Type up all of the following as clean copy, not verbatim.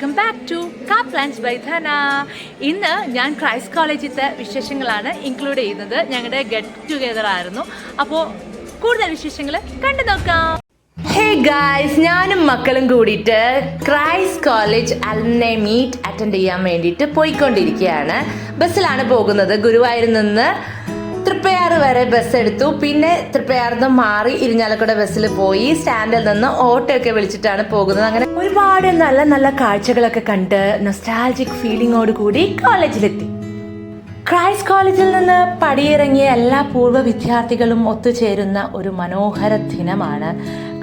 Welcome back to കാപ്ലാൻസ് by ധന. ഇന്ന് ഞാൻ ക്രൈസ്റ്റ് കോളേജിലത്തെ വിശേഷങ്ങളാണ് ഇൻക്ലൂഡ് ചെയ്യുന്നത്. ഞങ്ങളുടെ ഗെറ്റ് ടുഗെദർ ആയിരുന്നു. അപ്പോൾ കൂടുതൽ വിശേഷങ്ങൾ കണ്ടു നോക്കാം. ഹേ ഗായ്സ്, ഞാനും മക്കളും കൂടിയിട്ട് Christ college alumni meet attend ചെയ്യാൻ വേണ്ടിയിട്ട് പോയിക്കൊണ്ടിരിക്കുകയാണ്. ബസ്സിലാണ് പോകുന്നത്. ഗുരുവായൂരിൽ നിന്ന് തൃപ്പയാറ് വരെ ബസ് എടുത്തു. പിന്നെ തൃപ്പയാറിൽ നിന്ന് മാറി ഇരിഞ്ഞാലക്കുട ബസ്സിൽ പോയി സ്റ്റാൻഡിൽ നിന്ന് ഓട്ടോ ഒക്കെ വിളിച്ചിട്ടാണ് പോകുന്നത്. അങ്ങനെ ഒരുപാട് നല്ല നല്ല കാഴ്ചകളൊക്കെ കണ്ട് നൊസ്റ്റാൾജിക് ഫീലിങ്ങോട് കൂടി കോളേജിലെത്തി. ക്രൈസ്റ്റ് കോളേജിൽ നിന്ന് പടിയിറങ്ങിയ എല്ലാ പൂർവ്വ വിദ്യാർത്ഥികളും ഒത്തുചേരുന്ന ഒരു മനോഹര ദിനമാണ്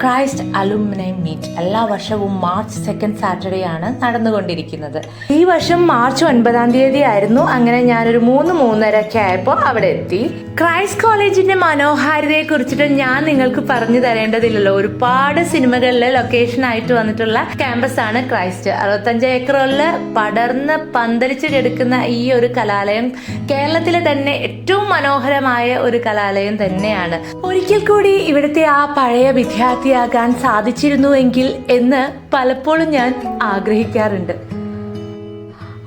ക്രൈസ്റ്റ് അലുമിനി മീറ്റ്. എല്ലാ വർഷവും മാർച്ച് 2nd സാറ്റർഡേ ആണ് നടന്നുകൊണ്ടിരിക്കുന്നത്. ഈ വർഷം മാർച്ച് 9 ആയിരുന്നു. അങ്ങനെ ഞാനൊരു 3-3:30 ആയപ്പോൾ അവിടെ എത്തി. ക്രൈസ്റ്റ് കോളേജിന്റെ മനോഹാരിതയെ കുറിച്ചിട്ട് ഞാൻ നിങ്ങൾക്ക് പറഞ്ഞു തരേണ്ടതില്ലല്ലോ. ഒരുപാട് സിനിമകളിലെ ലൊക്കേഷൻ ആയിട്ട് വന്നിട്ടുള്ള ക്യാമ്പസ് ആണ് ക്രൈസ്റ്റ്. 65 ഏക്കറിൽ പടർന്ന് പന്തലിച്ച് കിടക്കുന്ന ഈ ഒരു കലാലയം കേരളത്തിലെ തന്നെ ഏറ്റവും മനോഹരമായ ഒരു കലാലയം തന്നെയാണ്. ഒരിക്കൽ കൂടി ഇവിടുത്തെ ആ പഴയ വിദ്യാർത്ഥിയാകാൻ സാധിച്ചിരുന്നുവെങ്കിൽ എന്ന് പലപ്പോഴും ഞാൻ ആഗ്രഹിക്കാറുണ്ട്.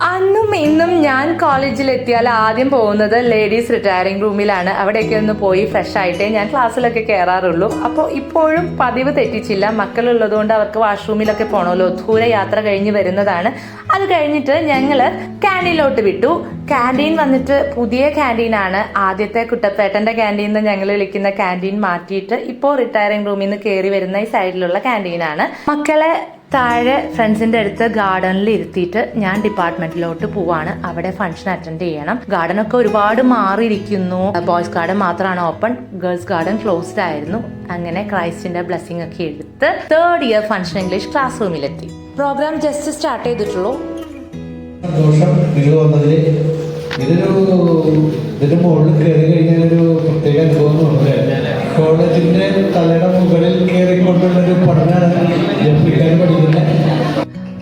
അന്നും ഇന്നും ഞാൻ കോളേജിൽ എത്തിയാൽ ആദ്യം പോകുന്നത് ലേഡീസ് റിട്ടയറിംഗ് റൂമിലാണ്. അവിടെയൊക്കെ ഒന്ന് പോയി ഫ്രഷ് ആയിട്ടേ ഞാൻ ക്ലാസ്സിലൊക്കെ കയറാറുള്ളൂ. അപ്പോൾ ഇപ്പോഴും പതിവ് തെറ്റിച്ചില്ല. മക്കളുള്ളതുകൊണ്ട് അവർക്ക് വാഷ്റൂമിലൊക്കെ പോകണമല്ലോ. ദൂര യാത്ര കഴിഞ്ഞ് വരുന്നതാണ്. അത് കഴിഞ്ഞിട്ട് ഞങ്ങൾ ക്യാൻറ്റീനിലോട്ട് വിട്ടു. ക്യാൻറ്റീൻ വന്നിട്ട് പുതിയ ക്യാൻറ്റീനാണ്. ആദ്യത്തെ കുട്ടപ്പേട്ടൻ്റെ ക്യാൻറ്റീൻ എന്ന് ഞങ്ങൾ വിളിക്കുന്ന ക്യാൻറ്റീൻ മാറ്റിയിട്ട് ഇപ്പോൾ റിട്ടയറിംഗ് റൂമിൽ നിന്ന് കയറി വരുന്ന ഈ സൈഡിലുള്ള ക്യാൻറ്റീനാണ്. മക്കളെ താഴെ ഫ്രണ്ട്സിന്റെ അടുത്ത് ഗാർഡനിൽ ഇരുത്തിയിട്ട് ഞാൻ ഡിപ്പാർട്ട്മെന്റിലോട്ട് പോവാണ്. അവിടെ ഫംഗ്ഷൻ അറ്റൻഡ് ചെയ്യണം. ഗാർഡനൊക്കെ ഒരുപാട് മാറിയിരിക്കുന്നു. ബോയ്സ് ഗാർഡൻ മാത്രമാണ് ഓപ്പൺ, ഗേൾസ് ഗാർഡൻ ക്ലോസ്ഡ് ആയിരുന്നു. അങ്ങനെ ക്രൈസ്റ്റിന്റെ ബ്ലെസ്സിംഗ് ഒക്കെ എടുത്ത് 3rd year function English class റൂമിലെത്തി. പ്രോഗ്രാം ജസ്റ്റ് സ്റ്റാർട്ട് ചെയ്തിട്ടുള്ളൂ. ഇതിന്റെ മുകളിൽ കയറി കഴിഞ്ഞാൽ ഒരു പ്രത്യേക അനുഭവം തോന്നുന്നില്ല. കോളേജിന്റെ തലയുടെ മുകളിൽ കയറിക്കൊണ്ടുള്ളൊരു പഠനമാണ് പഠിക്കുന്നത്.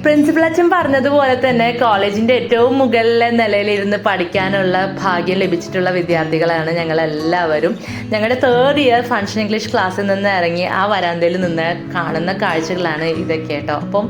പ്രിൻസിപ്പൽ അച്ഛൻ പറഞ്ഞതുപോലെ തന്നെ കോളേജിന്റെ ഏറ്റവും മുകളിലെ നിലയിലിരുന്ന് പഠിക്കാനുള്ള ഭാഗ്യം ലഭിച്ചിട്ടുള്ള വിദ്യാർത്ഥികളാണ് ഞങ്ങളെല്ലാവരും. ഞങ്ങളുടെ 3rd ഇയർ ഫംഗ്ഷൻ ഇംഗ്ലീഷ് ക്ലാസ്സിൽ നിന്ന് ഇറങ്ങി ആ വരാന്തയിൽ നിന്ന് കാണുന്ന കാഴ്ചകളാണ് ഇതൊക്കെ കേട്ടോ. അപ്പം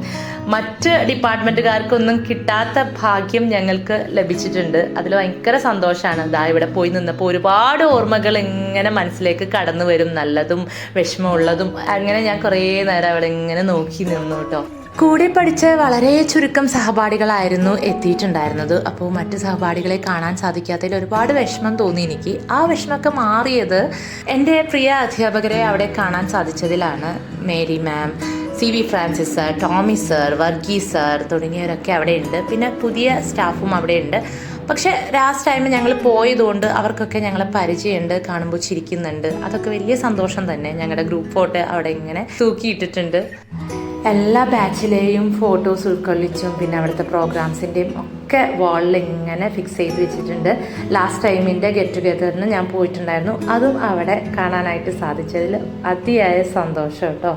മറ്റ് ഡിപ്പാർട്ട്മെൻറ്റുകാർക്കൊന്നും കിട്ടാത്ത ഭാഗ്യം ഞങ്ങൾക്ക് ലഭിച്ചിട്ടുണ്ട്. അതിൽ ഭയങ്കര സന്തോഷമാണ്. ഇതാ ഇവിടെ പോയി നിന്നപ്പോൾ ഒരുപാട് ഓർമ്മകൾ ഇങ്ങനെ മനസ്സിലേക്ക് കടന്നു വരും, നല്ലതും വിഷമമുള്ളതും. അങ്ങനെ ഞാൻ കുറേ നേരം അവിടെ ഇങ്ങനെ നോക്കി നിന്നു കേട്ടോ. കൂടെ പഠിച്ച വളരെ ചുരുക്കം സഹപാഠികളായിരുന്നു എത്തിയിട്ടുണ്ടായിരുന്നത്. അപ്പോൾ മറ്റ് സഹപാഠികളെ കാണാൻ സാധിക്കാത്തതിൽ ഒരുപാട് വിഷമം തോന്നി എനിക്ക്. ആ വിഷമമൊക്കെ മാറിയത് എൻ്റെ പ്രിയ അധ്യാപകരെ അവിടെ കാണാൻ സാധിച്ചതിലാണ്. Mary ma'am, CV Francis sir, Tommy sir, Varghese sir തുടങ്ങിയവരൊക്കെ അവിടെ ഉണ്ട്. പിന്നെ പുതിയ സ്റ്റാഫും അവിടെ ഉണ്ട്. പക്ഷെ ലാസ്റ്റ് ടൈം ഞങ്ങൾ പോയതുകൊണ്ട് അവർക്കൊക്കെ ഞങ്ങളെ പരിചയമുണ്ട്, കാണുമ്പോൾ ചിരിക്കുന്നുണ്ട്. അതൊക്കെ വലിയ സന്തോഷം തന്നെ. ഞങ്ങളുടെ ഗ്രൂപ്പ് ഫോട്ടോ അവിടെ ഇങ്ങനെ തൂക്കിയിട്ടിട്ടുണ്ട്. എല്ലാ ബാച്ചിലെയും ഫോട്ടോസ് ഉൾക്കൊള്ളിച്ചും പിന്നെ അവിടുത്തെ പ്രോഗ്രാംസിൻ്റെയും ഒക്കെ വാളിൽ ഇങ്ങനെ ഫിക്സ് ചെയ്ത് വെച്ചിട്ടുണ്ട്. ലാസ്റ്റ് ടൈമിൻ്റെ ഗെറ്റ് ടുഗെദറിന് ഞാൻ പോയിട്ടുണ്ടായിരുന്നു. അതും അവിടെ കാണാനായിട്ട് സാധിച്ചതിൽ അതിയായ സന്തോഷം കേട്ടോ.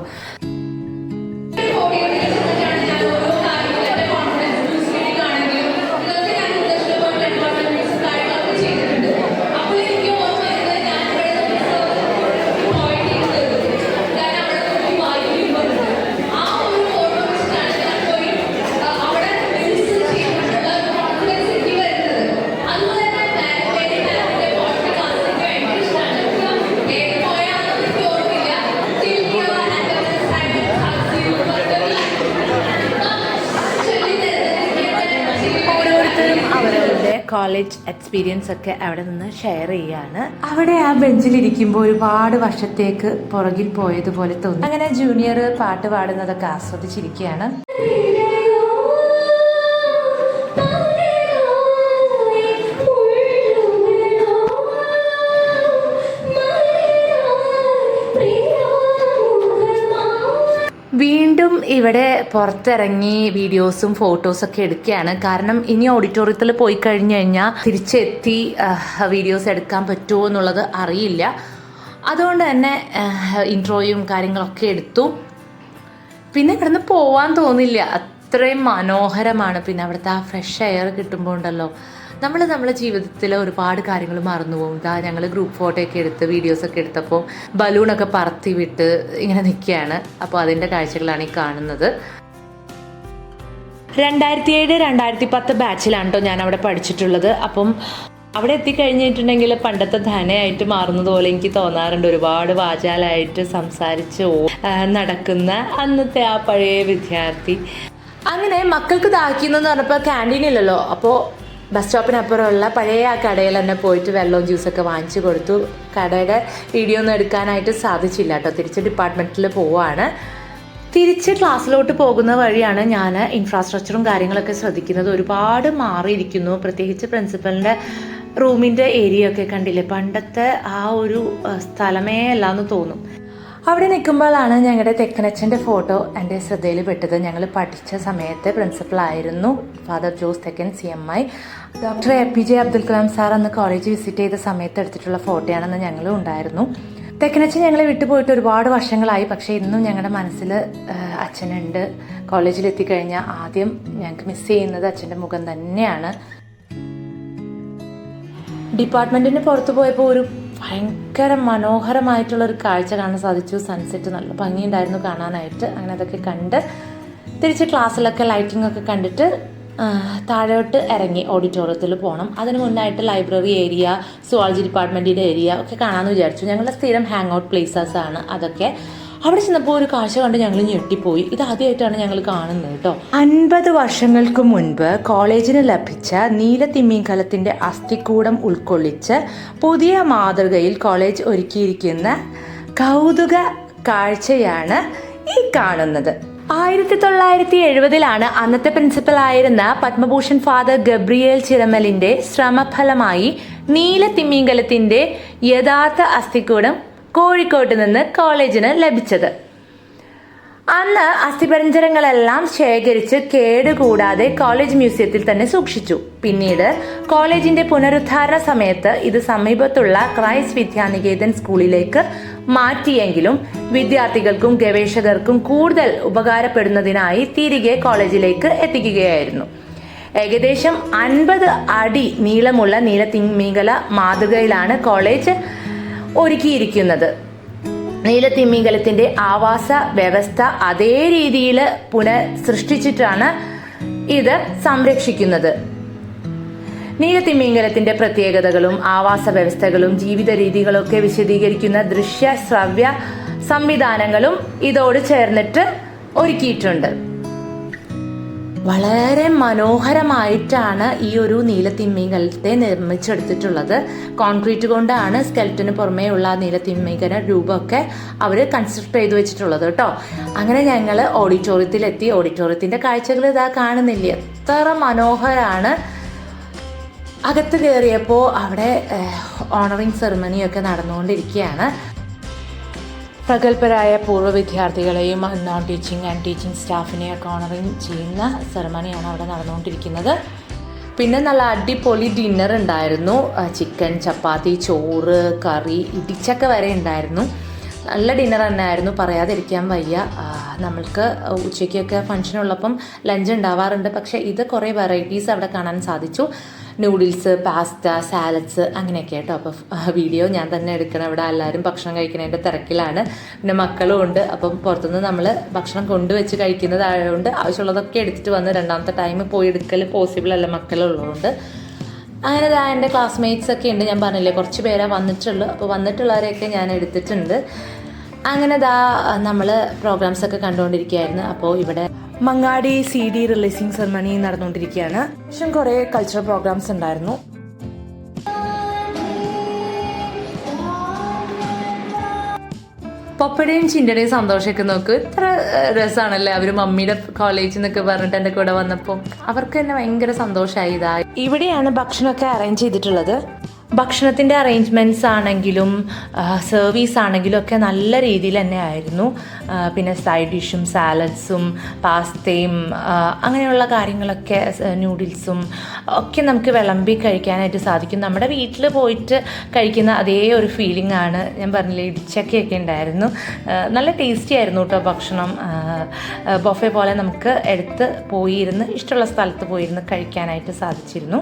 കോളേജ് എക്സ്പീരിയൻസ് ഒക്കെ അവിടെ നിന്ന് ഷെയർ ചെയ്യാണ്. അവിടെ ആ ബെഞ്ചിലിരിക്കുമ്പോൾ ഒരുപാട് വർഷത്തേക്ക് പുറകിൽ പോയതുപോലെ തോന്നി. അങ്ങനെ ജൂനിയർ പാട്ട് പാടുന്നതൊക്കെ ആസ്വദിച്ചിരിക്കുകയാണ്. വീണ്ടും ഇവിടെ പുറത്തിറങ്ങി വീഡിയോസും ഫോട്ടോസൊക്കെ എടുക്കുകയാണ്. കാരണം ഇനി ഓഡിറ്റോറിയത്തിൽ പോയി കഴിഞ്ഞ് കഴിഞ്ഞാൽ തിരിച്ചെത്തി വീഡിയോസ് എടുക്കാൻ പറ്റുമോ എന്നുള്ളത് അറിയില്ല. അതുകൊണ്ട് തന്നെ ഇൻട്രോയും കാര്യങ്ങളൊക്കെ എടുത്തു. പിന്നെ ഇവിടുന്ന് പോവാൻ തോന്നില്ല, അത്രയും മനോഹരമാണ്. പിന്നെ അവിടുത്തെ ആ ഫ്രഷ് എയർ കിട്ടുമ്പോൾ ഉണ്ടല്ലോ, നമ്മുടെ ജീവിതത്തിൽ ഒരുപാട് കാര്യങ്ങൾ മറന്നു പോകും. ഇതാ ഞങ്ങൾ ഗ്രൂപ്പ് ഫോട്ടോ ഒക്കെ എടുത്ത് വീഡിയോസൊക്കെ എടുത്തപ്പോൾ ബലൂണൊക്കെ പറത്തി വിട്ട് ഇങ്ങനെ നിൽക്കുകയാണ്. അപ്പോൾ അതിൻ്റെ കാഴ്ചകളാണ് ഈ കാണുന്നത്. 2007 2010 ബാച്ചിലാണ് കേട്ടോ ഞാൻ അവിടെ പഠിച്ചിട്ടുള്ളത്. അപ്പം അവിടെ എത്തിക്കഴിഞ്ഞിട്ടുണ്ടെങ്കിൽ പണ്ടത്തെ ധനയായിട്ട് മാറുന്നത് പോലെ എനിക്ക് തോന്നാറുണ്ട്. ഒരുപാട് വാചാലായിട്ട് സംസാരിച്ച് നടക്കുന്ന അന്നത്തെ ആ പഴയ വിദ്യാർത്ഥി. അങ്ങനെ മക്കൾക്ക് ദാഹിക്കുന്നെന്ന് പറഞ്ഞപ്പോൾ ക്യാൻറ്റീനില്ലല്ലോ, അപ്പോൾ ബസ് സ്റ്റോപ്പിനപ്പുറമുള്ള പഴയ ആ കടയിൽ തന്നെ പോയിട്ട് വെള്ളവും ജ്യൂസൊക്കെ വാങ്ങിച്ചു കൊടുത്തു. കടയുടെ വീഡിയോ ഒന്നും എടുക്കാനായിട്ട് സാധിച്ചില്ല കേട്ടോ. തിരിച്ച് ഡിപ്പാർട്ട്മെൻറ്റിൽ പോവുകയാണ്. തിരിച്ച് ക്ലാസ്സിലോട്ട് പോകുന്ന വഴിയാണ് ഞാൻ ഇൻഫ്രാസ്ട്രക്ചറും കാര്യങ്ങളൊക്കെ ശ്രദ്ധിക്കുന്നത്. ഒരുപാട് മാറിയിരിക്കുന്നു. പ്രത്യേകിച്ച് പ്രിൻസിപ്പലിൻ്റെ റൂമിൻ്റെ ഏരിയ ഒക്കെ കണ്ടില്ലേ, പണ്ടത്തെ ആ ഒരു സ്ഥലമേ അല്ലാന്ന് തോന്നും. അവിടെ നിൽക്കുമ്പോഴാണ് ഞങ്ങളുടെ തെക്കനച്ഛൻ്റെ ഫോട്ടോ എൻ്റെ ശ്രദ്ധയിൽ പെട്ടത്. ഞങ്ങൾ പഠിച്ച സമയത്ത് പ്രിൻസിപ്പളായിരുന്നു ഫാദർ ജോസ് തെക്കൻ CMI. Doctor APJ Abdul Kalam sir അന്ന് കോളേജ് വിസിറ്റ് ചെയ്ത സമയത്ത് എടുത്തിട്ടുള്ള ഫോട്ടോയാണെന്ന് ഞങ്ങളും ഉണ്ടായിരുന്നു. തെക്കനച്ഛൻ ഞങ്ങളെ വിട്ടുപോയിട്ട് ഒരുപാട് വർഷങ്ങളായി, പക്ഷേ ഇന്നും ഞങ്ങളുടെ മനസ്സിൽ അച്ഛനുണ്ട്. കോളേജിലെത്തിക്കഴിഞ്ഞാൽ ആദ്യം ഞങ്ങൾക്ക് മിസ് ചെയ്യുന്നത് അച്ഛൻ്റെ മുഖം തന്നെയാണ്. ഡിപ്പാർട്ട്മെൻറ്റിന് പുറത്ത് പോയപ്പോൾ ഒരു ഭയങ്കര മനോഹരമായിട്ടുള്ളൊരു കാഴ്ച കാണാൻ സാധിച്ചു. സൺസെറ്റ് നല്ല ഭംഗിയുണ്ടായിരുന്നു കാണാനായിട്ട്. അങ്ങനെ അതൊക്കെ കണ്ട് തിരിച്ച് ക്ലാസ്സിലൊക്കെ ലൈറ്റിംഗ് ഒക്കെ കണ്ടിട്ട് താഴോട്ട് ഇറങ്ങി ഓഡിറ്റോറിയത്തിൽ പോകണം. അതിന് മുന്നായിട്ട് ലൈബ്രറി ഏരിയ, സുവോളജി ഡിപ്പാർട്ട്മെൻറ്റിൻ്റെ ഏരിയ ഒക്കെ കാണാമെന്ന് വിചാരിച്ചു. ഞങ്ങളുടെ സ്ഥിരം ഹാങ് ഔട്ട് പ്ലേസസ് ആണ് അതൊക്കെ. അവിടെ ചെന്നപ്പോൾ ഒരു കാഴ്ച കണ്ട് ഞങ്ങൾ ഞെട്ടിപ്പോയി. ഇതാദ്യമായിട്ടാണ് ഞങ്ങൾ കാണുന്നത് കേട്ടോ. 50 വർഷങ്ങൾക്ക് മുൻപ് കോളേജിന് ലഭിച്ച നീലത്തിമിംഗലത്തിൻ്റെ അസ്ഥികൂടം ഉൾക്കൊള്ളിച്ച് പുതിയ മാതൃകയിൽ കോളേജ് ഒരുക്കിയിരിക്കുന്ന കൗതുക കാഴ്ചയാണ് ഈ കാണുന്നത്. 1970 അന്നത്തെ പ്രിൻസിപ്പലായിരുന്ന പത്മഭൂഷൺ ഫാദർ ഗബ്രിയേൽ ചിറമലിൻ്റെ ശ്രമഫലമായി നീലത്തിമിംഗലത്തിൻ്റെ യഥാർത്ഥ അസ്ഥികൂടം കോഴിക്കോട്ട് നിന്ന് കോളേജിന് ലഭിച്ചത്. അന്ന് അസ്ഥിപഞ്ജരങ്ങളെല്ലാം ശേഖരിച്ച് കേടുകൂടാതെ കോളേജ് മ്യൂസിയത്തിൽ തന്നെ സൂക്ഷിച്ചു. പിന്നീട് കോളേജിന്റെ പുനരുദ്ധാരണ സമയത്ത് ഇത് സമീപത്തുള്ള ക്രൈസ്റ്റ് വിദ്യാനികേതൻ സ്കൂളിലേക്ക് മാറ്റിയെങ്കിലും വിദ്യാർത്ഥികൾക്കും ഗവേഷകർക്കും കൂടുതൽ ഉപകാരപ്പെടുന്നതിനായി തിരികെ കോളേജിലേക്ക് എത്തിക്കുകയായിരുന്നു. ഏകദേശം 50 അടി നീളമുള്ള നീലത്തിമിംഗല മാതൃകയിലാണ് കോളേജ് ഒരുക്കിയിരിക്കുന്നത്. നീലത്തിമിംഗലത്തിന്റെ ആവാസ വ്യവസ്ഥ അതേ രീതിയിൽ പുനഃസൃഷ്ടിച്ചിട്ടാണ് ഇത് സംരക്ഷിക്കുന്നത്. നീലത്തിമിംഗലത്തിന്റെ പ്രത്യേകതകളും ആവാസ വ്യവസ്ഥകളും ജീവിത രീതികളൊക്കെ വിശദീകരിക്കുന്ന ദൃശ്യ ശ്രവ്യ സംവിധാനങ്ങളും ഇതോട് ചേർന്നിട്ട് ഒരുക്കിയിട്ടുണ്ട്. വളരെ മനോഹരമായിട്ടാണ് ഈ ഒരു നീലത്തിമിംഗലത്തെ നിർമ്മിച്ചെടുത്തിട്ടുള്ളത്. കോൺക്രീറ്റ് കൊണ്ടാണ് സ്കെൽറ്റന് പുറമേ ഉള്ള നീലത്തിമിംഗല രൂപമൊക്കെ അവർ കൺസ്ട്രക്ട് ചെയ്ത് വെച്ചിട്ടുള്ളത് കേട്ടോ. അങ്ങനെ ഞങ്ങൾ ഓഡിറ്റോറിയത്തിലെത്തി. ഓഡിറ്റോറിയത്തിൻ്റെ കാഴ്ചകൾ ഇതാ കാണുന്നില്ല, എത്ര മനോഹരമാണ്. അകത്ത് കയറിയപ്പോൾ അവിടെ ഓണറിങ് സെറിമണിയൊക്കെ നടന്നുകൊണ്ടിരിക്കുകയാണ്. പ്രഗത്ഭരായ പൂർവ്വ വിദ്യാർത്ഥികളെയും നോൺ ടീച്ചിങ് ആൻഡ് ടീച്ചിങ് സ്റ്റാഫിനെയൊക്കെ ഓണറിങ് ചെയ്യുന്ന സെറമണിയാണ് അവിടെ നടന്നുകൊണ്ടിരിക്കുന്നത്. പിന്നെ നല്ല അടിപൊളി ഡിന്നർ ഉണ്ടായിരുന്നു. ചിക്കൻ, ചപ്പാത്തി, ചോറ്, കറി, ഇടിച്ചക്ക വരെ ഉണ്ടായിരുന്നു. നല്ല ഡിന്നർ തന്നെ ആയിരുന്നു, പറയാതിരിക്കാൻ വയ്യ. നമ്മൾക്ക് ഉച്ചയ്ക്കൊക്കെ ഫംഗ്ഷനുള്ളപ്പം ലഞ്ച് ഉണ്ടാവാറുണ്ട്, പക്ഷേ ഇത് കുറേ വെറൈറ്റീസ് അവിടെ കാണാൻ സാധിച്ചു. നൂഡിൽസ്, പാസ്ത, സാലഡ്സ് അങ്ങനെയൊക്കെ കേട്ടോ. അപ്പോൾ വീഡിയോ ഞാൻ തന്നെ എടുക്കണം. ഇവിടെ എല്ലാവരും ഭക്ഷണം കഴിക്കുന്നതിൻ്റെ തിരക്കിലാണ്. പിന്നെ മക്കളും ഉണ്ട്. അപ്പം പുറത്തുനിന്ന് നമ്മൾ ഭക്ഷണം കൊണ്ടുവച്ച് കഴിക്കുന്നതായതുകൊണ്ട് ആവശ്യമുള്ളതൊക്കെ എടുത്തിട്ട് വന്ന് രണ്ടാമത്തെ ടൈം പോയി എടുക്കൽ പോസിബിൾ അല്ല, മക്കളുള്ളതുകൊണ്ട്. അങ്ങനെ എൻ്റെ ക്ലാസ്മേറ്റ്സ് ഒക്കെ ഉണ്ട്. ഞാൻ പറഞ്ഞില്ലേ കുറച്ച് പേരാണ് വന്നിട്ടുള്ളൂ. അപ്പോൾ വന്നിട്ടുള്ളവരെയൊക്കെ ഞാൻ എടുത്തിട്ടുണ്ട്. അങ്ങനെ നമ്മൾ പ്രോഗ്രാംസൊക്കെ കണ്ടുകൊണ്ടിരിക്കുകയായിരുന്നു. അപ്പോൾ ഇവിടെ മങ്ങാടി CD റിലീസിങ് സെറമണി നടന്നുകൊണ്ടിരിക്കുകയാണ്. പക്ഷേ കുറേ കൾച്ചറൽ പ്രോഗ്രാംസ് ഉണ്ടായിരുന്നു. പപ്പയുടെയും ചിൻ്റെയും സന്തോഷമൊക്കെ നോക്ക്, ഇത്ര രസമാണല്ലേ. അവർ മമ്മിയുടെ കോളേജിൽ നിന്നൊക്കെ പറഞ്ഞിട്ട് എൻ്റെ കൂടെ വന്നപ്പോൾ അവർക്ക് തന്നെ ഭയങ്കര സന്തോഷമായി. ഇവിടെയാണ് ഭക്ഷണമൊക്കെ അറേഞ്ച് ചെയ്തിട്ടുള്ളത്. ഭക്ഷണത്തിൻ്റെ അറേഞ്ച്മെൻറ്റ്സ് ആണെങ്കിലും സർവീസ് ആണെങ്കിലും ഒക്കെ നല്ല രീതിയിൽ തന്നെ ആയിരുന്നു. പിന്നെ സൈഡ് ഡിഷും സാലഡ്സും പാസ്തയും അങ്ങനെയുള്ള കാര്യങ്ങളൊക്കെ, നൂഡിൽസും ഒക്കെ നമുക്ക് വിളമ്പി കഴിക്കാനായിട്ട് സാധിക്കും. നമ്മുടെ വീട്ടിൽ പോയിട്ട് കഴിക്കുന്ന അതേ ഒരു ഫീലിംഗ് ആണ്. ഞാൻ പറഞ്ഞില്ലേ ഇടിച്ചക്കയൊക്കെ ഉണ്ടായിരുന്നു. നല്ല ടേസ്റ്റി ആയിരുന്നു കേട്ടോ ഭക്ഷണം. ബൊഫെ പോലെ നമുക്ക് എടുത്ത് പോയിരുന്ന് ഇഷ്ടമുള്ള സ്ഥലത്ത് പോയിരുന്ന് കഴിക്കാനായിട്ട് സാധിച്ചിരുന്നു.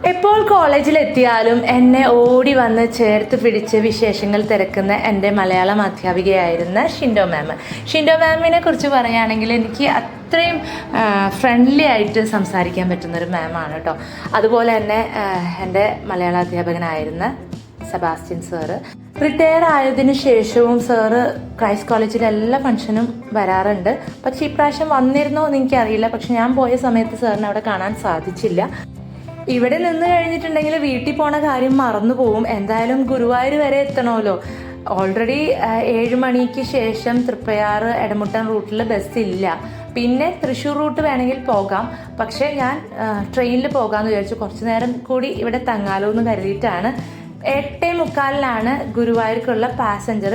എപ്പോൾ കോളേജിലെത്തിയാലും എന്നെ ഓടി വന്ന് ചേർത്ത് പിടിച്ച് വിശേഷങ്ങൾ തിരക്കുന്ന എൻ്റെ മലയാളം അധ്യാപികയായിരുന്ന ഷിൻഡോ മാം. ഷിൻഡോ മാമിനെ കുറിച്ച് പറയുകയാണെങ്കിൽ എനിക്ക് അത്രയും ഫ്രണ്ട്ലി ആയിട്ട് സംസാരിക്കാൻ പറ്റുന്നൊരു മാമാണ് കേട്ടോ. അതുപോലെ തന്നെ എൻ്റെ മലയാള അധ്യാപകനായിരുന്ന സെബാസ്റ്റ്യൻ സാറ്. റിട്ടയർ ആയതിനു ശേഷവും സാറ് ക്രൈസ്റ്റ് കോളേജിലെ എല്ലാ ഫംഗ്ഷനും വരാറുണ്ട്. പക്ഷേ ഇപ്രാവശ്യം വന്നിരുന്നോ എന്ന് എനിക്കറിയില്ല. പക്ഷെ ഞാൻ പോയ സമയത്ത് സാറിനെ അവിടെ കാണാൻ സാധിച്ചില്ല. ഇവിടെ നിന്ന് കഴിഞ്ഞിട്ടുണ്ടെങ്കിൽ വീട്ടിൽ പോണ കാര്യം മറന്നു പോവും. എന്തായാലും ഗുരുവായൂർ വരെ എത്തണമല്ലോ. ഓൾറെഡി 7 മണിക്ക് ശേഷം തൃപ്പയാറ് എടമുട്ടൻ റൂട്ടിൽ ബസ്സില്ല. പിന്നെ തൃശ്ശൂർ റൂട്ട് വേണമെങ്കിൽ പോകാം. പക്ഷേ ഞാൻ ട്രെയിനിൽ പോകാമെന്ന് വിചാരിച്ചു. കുറച്ച് നേരം കൂടി ഇവിടെ തങ്ങാലോ എന്ന് കരുതിയിട്ടാണ്. 8:45 ഗുരുവായൂർക്കുള്ള പാസഞ്ചർ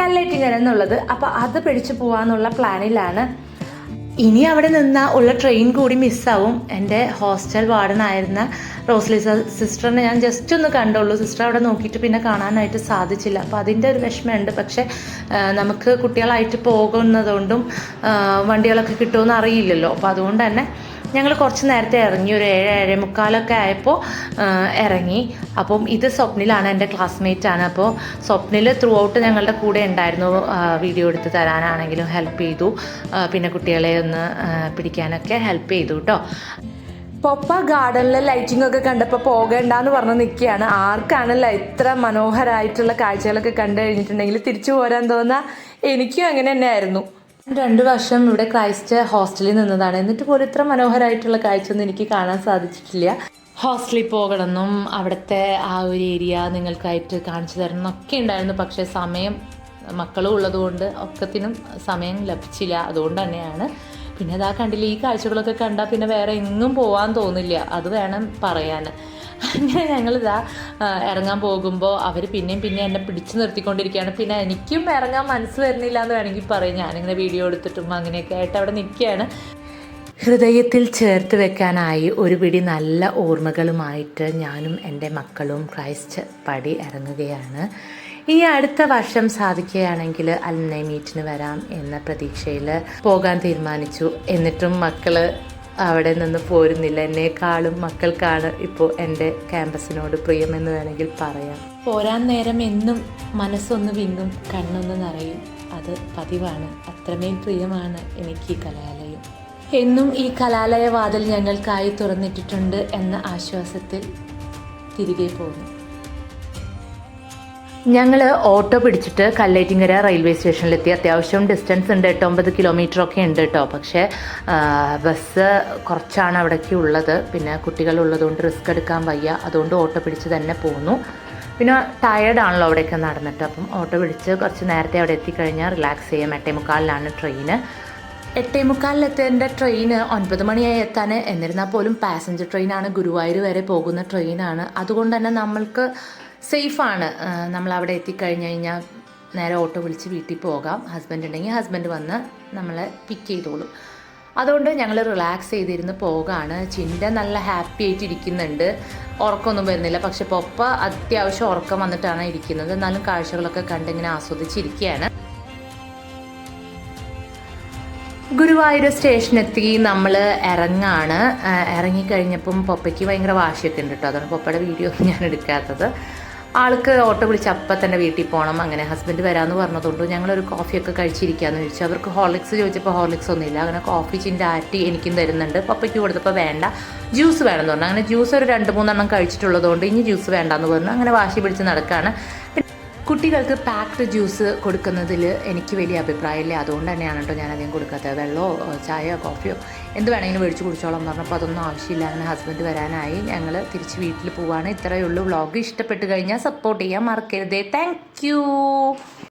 കല്ലേറ്റിങ്ങര എന്നുള്ളത്. അപ്പോൾ അത് പിടിച്ചു പോകാമെന്നുള്ള പ്ലാനിലാണ്. ഇനി അവിടെ നിന്നാൽ ഉള്ള ട്രെയിൻ കൂടി മിസ്സാവും. എൻ്റെ ഹോസ്റ്റൽ വാർഡനായിരുന്ന റോസ്ലി സിസ്റ്ററിനെ ഞാൻ ജസ്റ്റ് ഒന്ന് കണ്ടുള്ളൂ. സിസ്റ്റർ അവിടെ നോക്കിയിട്ട് പിന്നെ കാണാനായിട്ട് സാധിച്ചില്ല. അപ്പോൾ അതിൻ്റെ ഒരു വിഷമമുണ്ട്. പക്ഷേ നമുക്ക് കുട്ടികളായിട്ട് പോകുന്നതുകൊണ്ടും വണ്ടികളൊക്കെ കിട്ടുമെന്ന് അറിയില്ലല്ലോ. അപ്പോൾ അതുകൊണ്ട് തന്നെ ഞങ്ങൾ കുറച്ച് നേരത്തെ ഇറങ്ങി. ഒരു 7-7:45 ആയപ്പോൾ ഇറങ്ങി. അപ്പം ഇത് സ്വപ്നിലാണ്, എൻ്റെ ക്ലാസ്മേറ്റാണ്. അപ്പോൾ സ്വപ്നിൽ ത്രൂ ഔട്ട് ഞങ്ങളുടെ കൂടെ ഉണ്ടായിരുന്നു. വീഡിയോ എടുത്ത് തരാനാണെങ്കിലും ഹെൽപ്പ് ചെയ്തു. പിന്നെ കുട്ടികളെ ഒന്ന് പിടിക്കാനൊക്കെ ഹെൽപ്പ് ചെയ്തു കേട്ടോ. പൊപ്പ ഗാർഡനിലെ ലൈറ്റിംഗ് ഒക്കെ കണ്ടപ്പോൾ പോകണ്ടെന്ന് പറഞ്ഞ് നിൽക്കുകയാണ്. ആർക്കാണല്ലോ ഇത്ര മനോഹരമായിട്ടുള്ള കാഴ്ചകളൊക്കെ കണ്ടു കഴിഞ്ഞിട്ടുണ്ടെങ്കിൽ തിരിച്ചു പോരാൻ തോന്നുക. എനിക്കും അങ്ങനെ തന്നെ ആയിരുന്നു. 2 വർഷം ഇവിടെ ക്രൈസ്റ്റ് ഹോസ്റ്റലിൽ നിന്നതാണ്. എന്നിട്ട് പോലും ഇത്ര മനോഹരമായിട്ടുള്ള കാഴ്ചയൊന്നും എനിക്ക് കാണാൻ സാധിച്ചിട്ടില്ല. ഹോസ്റ്റലിൽ പോകണമെന്നും അവിടുത്തെ ആ ഒരു ഏരിയ നിങ്ങൾക്കായിട്ട് കാണിച്ചു തരണം എന്നൊക്കെ ഉണ്ടായിരുന്നു. പക്ഷേ സമയം മക്കളും ഉള്ളതുകൊണ്ട് ഒക്കത്തിനും സമയം ലഭിച്ചില്ല. അതുകൊണ്ട് തന്നെയാണ്. പിന്നെ അതാ കണ്ടില്ല, ഈ കാഴ്ചകളൊക്കെ കണ്ടാൽ പിന്നെ വേറെ എങ്ങും പോകാൻ തോന്നില്ല. അത് വേണം പറയാൻ. അങ്ങനെ ഞങ്ങളിതാ ഇറങ്ങാൻ പോകുമ്പോൾ അവർ പിന്നെയും എന്നെ പിടിച്ചു നിർത്തിക്കൊണ്ടിരിക്കുകയാണ്. പിന്നെ എനിക്കും ഇറങ്ങാൻ മനസ്സ് വരുന്നില്ല എന്ന് വേണമെങ്കിൽ പറയും. ഞാനിങ്ങനെ വീഡിയോ എടുത്തിട്ടും അങ്ങനെയൊക്കെ ആയിട്ട് അവിടെ നിൽക്കുകയാണ്. ഹൃദയത്തിൽ ചേർത്ത് വെക്കാനായി ഒരു പിടി നല്ല ഓർമ്മകളുമായിട്ട് ഞാനും എൻ്റെ മക്കളും ക്രൈസ്റ്റ് പടി ഇറങ്ങുകയാണ്. ഈ അടുത്ത വർഷം സാധിക്കുകയാണെങ്കിൽ അലുമിനി മീറ്റിന് വരാം എന്ന പ്രതീക്ഷയിൽ പോകാൻ തീരുമാനിച്ചു. എന്നിട്ടും മക്കൾ അവിടെ നിന്ന് പോരുന്നില്ല. എന്നെക്കാളും മക്കൾക്കാണ് ഇപ്പോൾ എൻ്റെ ക്യാമ്പസിനോട് പ്രിയമെന്ന് വേണമെങ്കിൽ പറയാം. പോരാൻ നേരം എന്നും മനസ്സൊന്ന് വിങ്ങും, കണ്ണൊന്ന് നിറയും. അത് പതിവാണ്. അത്രമേൽ പ്രിയമാണ് എനിക്ക് ഈ കലാലയം. എന്നും ഈ കലാലയ വാതിൽ ഞങ്ങൾക്കായി തുറന്നിട്ടിട്ടുണ്ട് എന്ന ആശ്വാസത്തിൽ തിരികെ പോകുന്നു. ഞങ്ങൾ ഓട്ടോ പിടിച്ചിട്ട് കല്ലേറ്റിങ്ങര റെയിൽവേ സ്റ്റേഷനിലെത്തി. അത്യാവശ്യം ഡിസ്റ്റൻസ് ഉണ്ട്, 8-9 കിലോമീറ്ററൊക്കെ ഉണ്ട് കേട്ടോ. പക്ഷേ ബസ് കുറച്ചാണ് അവിടേക്ക് ഉള്ളത്. പിന്നെ കുട്ടികളുള്ളതുകൊണ്ട് റിസ്ക് എടുക്കാൻ വയ്യ. അതുകൊണ്ട് ഓട്ടോ പിടിച്ച് തന്നെ പോന്നു. പിന്നെ ടയേർഡാണല്ലോ അവിടെയൊക്കെ നടന്നിട്ട്. അപ്പം ഓട്ടോ പിടിച്ച് കുറച്ച് നേരത്തെ അവിടെ എത്തിക്കഴിഞ്ഞാൽ റിലാക്സ് ചെയ്യാം. 8:45 ട്രെയിന്. 8:45 ട്രെയിന് 9 മണിയായി എത്താൻ. എന്നിരുന്നാൽ പോലും പാസഞ്ചർ ട്രെയിനാണ്, ഗുരുവായൂർ വരെ പോകുന്ന ട്രെയിനാണ്. അതുകൊണ്ട് തന്നെ നമ്മൾക്ക് സേഫാണ്. നമ്മളവിടെ എത്തിക്കഴിഞ്ഞ് കഴിഞ്ഞാൽ നേരെ ഓട്ടോ വിളിച്ച് വീട്ടിൽ പോകാം. ഹസ്ബൻഡ് ഉണ്ടെങ്കിൽ ഹസ്ബൻഡ് വന്ന് നമ്മളെ പിക്ക് ചെയ്തോളും. അതുകൊണ്ട് ഞങ്ങൾ റിലാക്സ് ചെയ്തിരുന്ന് പോകാണ്. ചിന്ത നല്ല ഹാപ്പി ആയിട്ട് ഇരിക്കുന്നുണ്ട്. ഉറക്കമൊന്നും വരുന്നില്ല. പക്ഷെ പൊപ്പ അത്യാവശ്യം ഉറക്കം വന്നിട്ടാണ് ഇരിക്കുന്നത്. എന്നാലും കാഴ്ചകളൊക്കെ കണ്ടിങ്ങനെ ആസ്വദിച്ചിരിക്കുകയാണ്. ഗുരുവായൂർ സ്റ്റേഷനെത്തി നമ്മൾ ഇറങ്ങാണ്. ഇറങ്ങിക്കഴിഞ്ഞപ്പം പൊപ്പയ്ക്ക് ഭയങ്കര വാശിയൊക്കെ ഉണ്ട് കേട്ടോ. അതാണ് പൊപ്പയുടെ വീഡിയോ ഞാൻ എടുക്കാത്തത്. ആൾക്ക് ഓട്ടോ വിളിച്ച് അപ്പം തന്നെ വീട്ടിൽ പോകണം. അങ്ങനെ ഹസ്ബൻഡ് വരാമെന്ന് പറഞ്ഞതുകൊണ്ട് ഞങ്ങളൊരു കോഫിയൊക്കെ കഴിച്ചിരിക്കാമെന്ന് ചോദിച്ചു. അവർക്ക് ഹോർലിക്സ് ചോദിച്ചപ്പോൾ ഹോർലിക്സ് ഒന്നുമില്ല. അങ്ങനെ കോഫി ചിൻഡാറ്റി എനിക്കും തരുന്നുണ്ട്. പപ്പയ്ക്ക് കൊടുത്തപ്പോൾ വേണ്ട, ജ്യൂസ് വേണമെന്ന് പറഞ്ഞു. അങ്ങനെ ജ്യൂസ് ഒരു 2-3 കഴിച്ചിട്ടുള്ളതുകൊണ്ട് ഇനി ജ്യൂസ് വേണ്ടെന്ന് പറഞ്ഞു. അങ്ങനെ വാശി പിടിച്ച് നടക്കുകയാണ്. കുട്ടികൾക്ക് പാക്ഡ് ജ്യൂസ് കൊടുക്കുന്നതിൽ എനിക്ക് വലിയ അഭിപ്രായമില്ല. അതുകൊണ്ട് തന്നെയാണ് കേട്ടോ ഞാനധികം കൊടുക്കാത്തത്. വെള്ളമോ ചായയോ കോഫിയോ എന്ത് വേണമെങ്കിലും മേടിച്ച് കുടിച്ചോളം പറഞ്ഞപ്പോൾ അതൊന്നും ആവശ്യമില്ല. അങ്ങനെ ഹസ്ബൻഡ് വരാനായി ഞങ്ങൾ തിരിച്ച് വീട്ടിൽ പോവാണ്. ഇത്രയേ ഉള്ളൂ. വ്ളോഗ് ഇഷ്ടപ്പെട്ട് കഴിഞ്ഞാൽ സപ്പോർട്ട് ചെയ്യാൻ മറക്കരുതേ. Thank you.